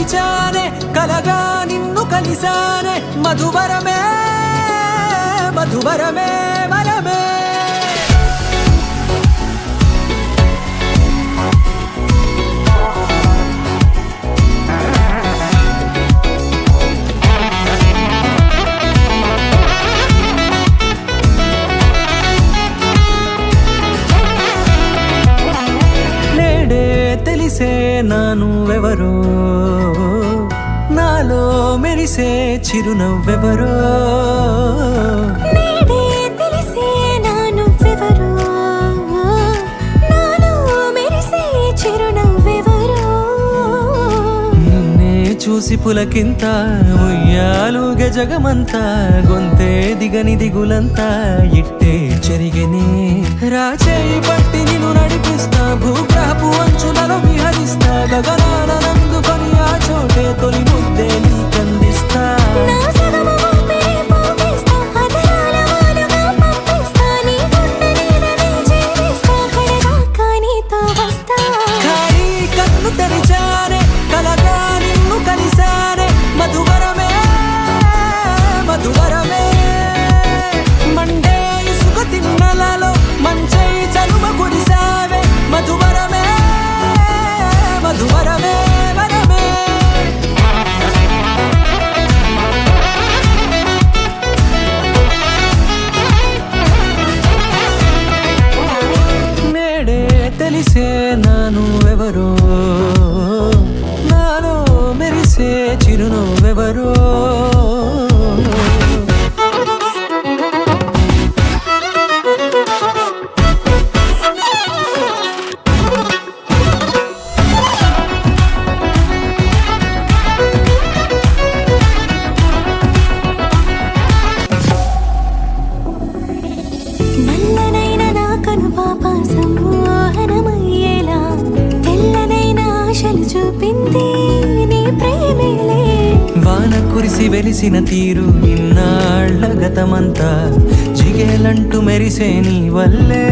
మరిచానే కలగా నిన్ను కలిసానే మధువరమే మధువరమే వరమే తెలిసే నానువెవరో నాలో మెరిసే చిరునవ్వెవరో నేడే తెలిసే నానువెవరో నాలో మెరిసే చిరునవ్వెవరో నిన్నే చూసి పులకింత ఉయ్యాలుగే జగమంతా గొంతే దిగని దిగులంతా ఇట్టే చెరిగనే రాచేయి పట్టి నిన్ను నడిపిస్తా భూగ్రహపు అంచులలో విహరిస్తా గగనాన నందుకొని ఆ చోటే తొలి ముద్దే నీకందిస్తా నా సగము ఊపిరి పోగిస్తా అదరాల వాలుగా పంపిస్తా నీ గుండె నీడనే చేరిస్తా కడదాకా నీతో వస్తా ఖాళీ కన్ను తెరిచానే కలగా నిన్ను కలిసానే మధువరమే మధువరమే మండే ఇసుక తిన్నలలో మంచై చలుమ కురిసావే మధువరమే మధువరమే వరమే నేడే తెలిసే నానువెవరో నాలో మెరిసే చిరునవ్వెవరో నల్లనైన నా కనుపాప సమ్మోహనమయ్యేలా తెల్లనైన ఆశలు చూపింది నీ ప్రేమేలే వాన కురిసి వెలిసిన తీరు ఇన్నాళ్ల గతమంతా జిగేలంటూ మెరిసే నీ వల్లే